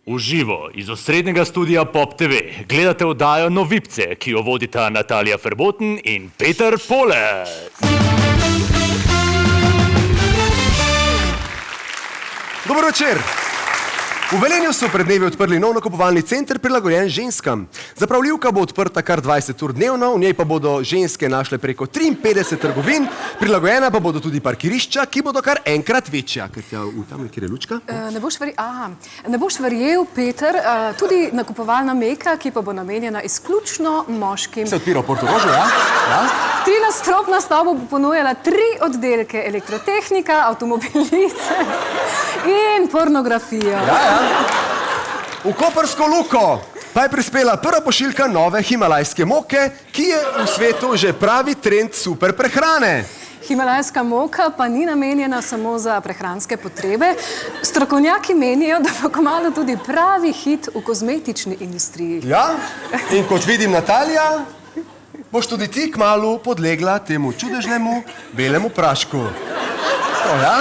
V živo iz osrednjega studia Pop TV gledate oddajo Novipce, ki jo vodita Natalija Ferboten in Peter Polec. Dober večer! V Velenju so pred dnevi odprli nov nakupovalni center prilagojen ženskam. Zapravljivka bo odprta kar 20 ur dnevno, v njej pa bodo ženske našle preko 53 trgovin, prilagojena pa bodo tudi parkirišča, ki bodo kar enkrat večja. Kjer je lučka? Ne boš verjel, Peter, tudi nakupovalna meka, ki pa bo namenjena izključno moškim. Se odpira v Portorožu, ja? Trinadstropna stavba bo ponujala 3 oddelke: elektrotehnika, avtomobilice in pornografijo. V Koprsko luko pa je prispela prva pošiljka nove himalajske moke, ki je v svetu že pravi trend super prehrane. Himalajska moka pa ni namenjena samo za prehranske potrebe. Strokovnjaki menijo, da bo kmalu tudi pravi hit v kozmetični industriji. Ja, in kot vidim, Natalija, boš tudi ti kmalu podlegla temu čudežnemu belemu prašku. Ja?